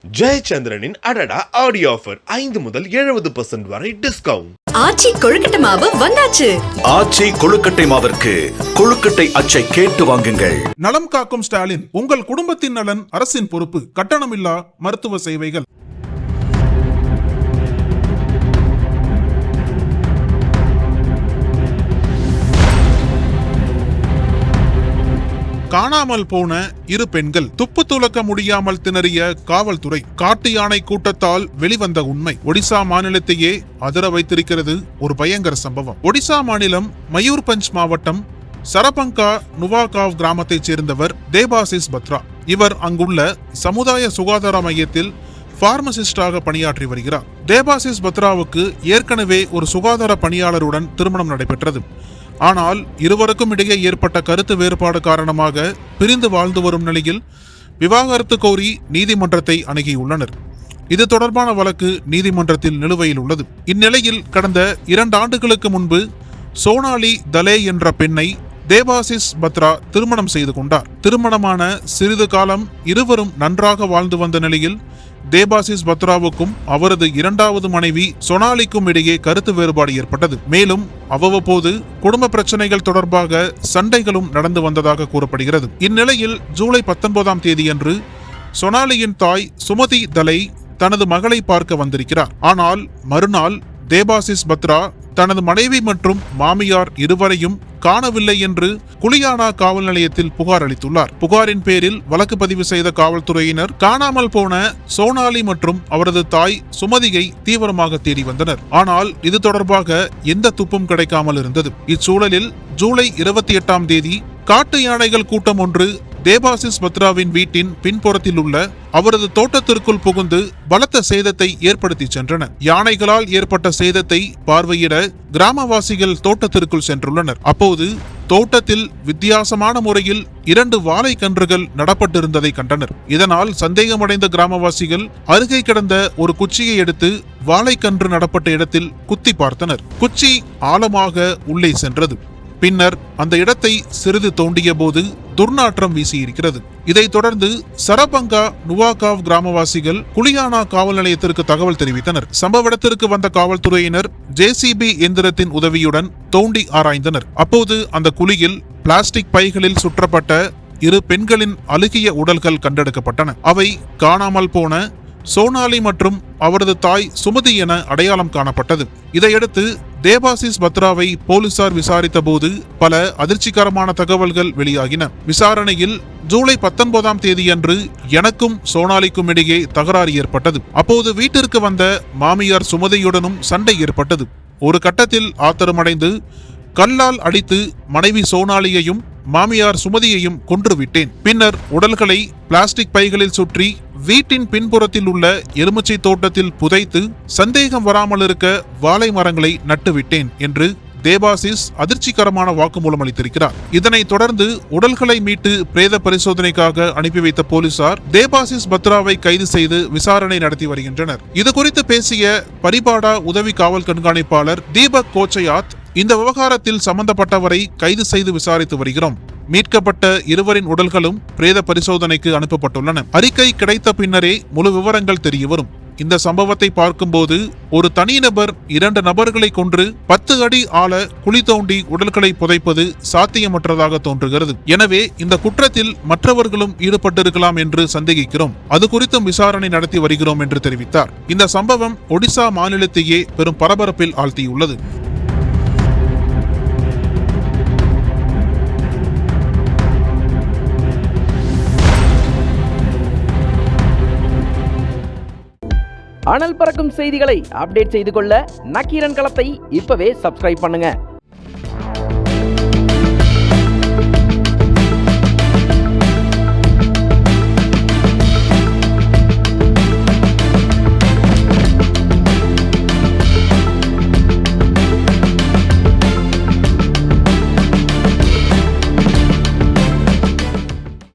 ஜெயச்சந்திரனின் அடடா audio offer 5 முதல் 70% வரை டிஸ்கவுண்ட். ஆச்சி கொழுக்கட்டை மாவு வந்தாச்சு. ஆச்சி கொழுக்கட்டை மாவிற்கு கொழுக்கட்டை அச்சை கேட்டு வாங்குங்கள். நலம் காக்கும் ஸ்டாலின், உங்கள் குடும்பத்தின் நலன் அரசின் பொறுப்பு. கட்டணமில்லா மருத்துவ சேவைகள். காணாமல் போன இரு பெண்கள், துப்பு துலக்க முடியாமல் திணறிய காவல்துறை. காட்டு யானை கூட்டத்தால் வெளிவந்த உண்மை ஒடிசா மாநிலத்தையே அதிர வைத்திருக்கிறது ஒரு பயங்கர சம்பவம். ஒடிசா மாநிலம் மயூர்பஞ்ச் மாவட்டம் சரபங்கா நுவாகாவ் கிராமத்தைச் சேர்ந்தவர் தேபாசிஸ் பத்ரா. இவர் அங்குள்ள சமுதாய சுகாதார மையத்தில் பார்மசிஸ்டாக பணியாற்றி வருகிறார். தேபாசிஸ் பத்ராவுக்கு ஏற்கனவே ஒரு சுகாதார பணியாளருடன் திருமணம் நடைபெற்றது. ஆனால் இருவருக்கும் இடையே ஏற்பட்ட கருத்து வேறுபாடு காரணமாக பிரிந்து வாழ்ந்து வரும் நிலையில் விவாகரத்து கோரி நீதிமன்றத்தை அணுகியுள்ளனர். இது தொடர்பான வழக்கு நீதிமன்றத்தில் நிலுவையில் உள்ளது. இந்நிலையில் கடந்த 2 ஆண்டுகளுக்கு முன்பு சோனாலி தலே என்ற பெண்ணை தேபாசிஸ் பத்ரா திருமணம் செய்து கொண்டார். திருமணமான சிறிது காலம் இருவரும் நன்றாக வாழ்ந்து வந்த நிலையில் தேபாசிஸ் பத்ராவுக்கும் அவரது 2வது மனைவி சோனாலிக்கும் இடையே கருத்து வேறுபாடு ஏற்பட்டது. மேலும் அவ்வப்போது குடும்ப பிரச்சனைகள் தொடர்பாக சண்டைகளும் நடந்து வந்ததாக கூறப்படுகிறது. இந்நிலையில் ஜூலை 19ஆம் தேதியன்று சோனாலியின் தாய் சுமதி தலை தனது மகளை பார்க்க வந்திருக்கிறார். ஆனால் மறுநாள் தேபாசிஸ் பத்ரா தனது மனைவி மற்றும் மாமியார் இருவரையும் காணவில்லை என்று குலியானா காவல் நிலையத்தில் புகார் அளித்துள்ளார். புகாரின் பேரில் வழக்கு பதிவு செய்த காவல்துறையினர் காணாமல் போன சோனாலி மற்றும் அவரது தாய் சுமதியை தீவிரமாக தேடி வந்தனர். ஆனால் இது தொடர்பாக எந்த துப்பும் கிடைக்காமல் இருந்தது. இச்சூழலில் ஜூலை 28ஆம் தேதி காட்டு யானைகள் கூட்டம் ஒன்று தேபாசிஸ் பத்ராவின் வீட்டின் பின்புறத்தில் உள்ள அவரது தோட்டத்திற்குள் புகுந்து பலத்த சேதத்தை ஏற்படுத்தி சென்றன. யானைகளால் ஏற்பட்ட சேதத்தை பார்வையிட கிராமவாசிகள் தோட்டத்திற்குள் சென்றுள்ளனர். அப்போது தோட்டத்தில் வித்தியாசமான முறையில் 2 வாழை கன்றுகள் நடப்பட்டிருந்ததை கண்டனர். இதனால் சந்தேகமடைந்த கிராமவாசிகள் அருகே கிடந்த ஒரு குச்சியை எடுத்து வாழைக்கன்று நடப்பட்ட இடத்தில் குத்தி பார்த்தனர். குச்சி ஆழமாக உள்ளே சென்றது. பின்னர் அந்த இடத்தை சிறிது தோண்டிய போது துர்நாற்றம் வீசியிருக்கிறது. இதைத் தொடர்ந்து சரபங்கா நுவாகாவ் கிராமவாசிகள் குலியானா காவல் நிலையத்திற்கு தகவல் தெரிவித்தனர். சம்பவ இடத்திற்கு வந்த காவல்துறையினர் JCB எந்திரத்தின் உதவியுடன் தோண்டி ஆராய்ந்தனர். அப்போது அந்த குழியில் பிளாஸ்டிக் பைகளில் சுற்றப்பட்ட 2 பெண்களின் அழுகிய உடல்கள் கண்டெடுக்கப்பட்டன. அவை காணாமல் போன சோனாலி மற்றும் அவரது தாய் சுமதி என அடையாளம் காணப்பட்டது. இதையடுத்து தேபாசிஸ் பத்ராவை போலீசார் விசாரித்த போது பல அதிர்ச்சிகரமான தகவல்கள் வெளியாகின. விசாரணையில் ஜூலை 19ஆம் தேதியன்று எனக்கும் சோனாலிக்கும் இடையே தகராறு ஏற்பட்டது. அப்போது வீட்டிற்கு வந்த மாமியார் சுமதியுடனும் சண்டை ஏற்பட்டது. ஒரு கட்டத்தில் ஆத்திரமடைந்து கல்லால் அடித்து மனைவி சோனாலியையும் மாமியார் சுமதியையும் கொன்றுவிட்டேன். பின்னர் உடல்களை பிளாஸ்டிக் பைகளில் சுற்றி வீட்டின் பின்புறத்தில் உள்ள எலுமிச்சை தோட்டத்தில் புதைத்து சந்தேகம் வராமல் இருக்க வாழை மரங்களை நட்டுவிட்டேன் என்று தேபாசிஸ் அதிர்ச்சிகரமான வாக்குமூலம் அளித்திருக்கிறார். இதனைத் தொடர்ந்து உடல்களை மீட்டு பிரேத பரிசோதனைக்காக அனுப்பி வைத்த போலீசார் தேபாசிஸ் பத்ராவை கைது செய்து விசாரணை நடத்தி வருகின்றனர். இது குறித்து பேசிய பரிபாடா உதவி காவல் கண்காணிப்பாளர் தீபக் கோச்சயாத், இந்த விவகாரத்தில் சம்பந்தப்பட்டவரை கைது செய்து விசாரித்து வருகிறோம். மீட்கப்பட்ட இருவரின் உடல்களும் பிரேத பரிசோதனைக்கு அனுப்பப்பட்டுள்ளன. அறிக்கை கிடைத்த பின்னரே முழு விவரங்கள் தெரியவரும். இந்த சம்பவத்தை பார்க்கும்போது ஒரு தனிநபர் 2 நபர்களை கொன்று 10 அடி ஆழ குழி தோண்டி உடல்களை புதைப்பது சாத்தியமற்றதாக தோன்றுகிறது. எனவே இந்த குற்றத்தில் மற்றவர்களும் ஈடுபட்டிருக்கலாம் என்று சந்தேகிக்கிறோம். அது குறித்தும் விசாரணை நடத்தி வருகிறோம் என்று தெரிவித்தார். இந்த சம்பவம் ஒடிசா மாநிலத்தையே பெரும் பரபரப்பில் ஆழ்த்தியுள்ளது. அனல் பறக்கும் செய்திகளை அப்டேட் செய்து கொள்ள நக்கீரன் களத்தை இப்பவே சப்ஸ்கிரைப் பண்ணுங்க.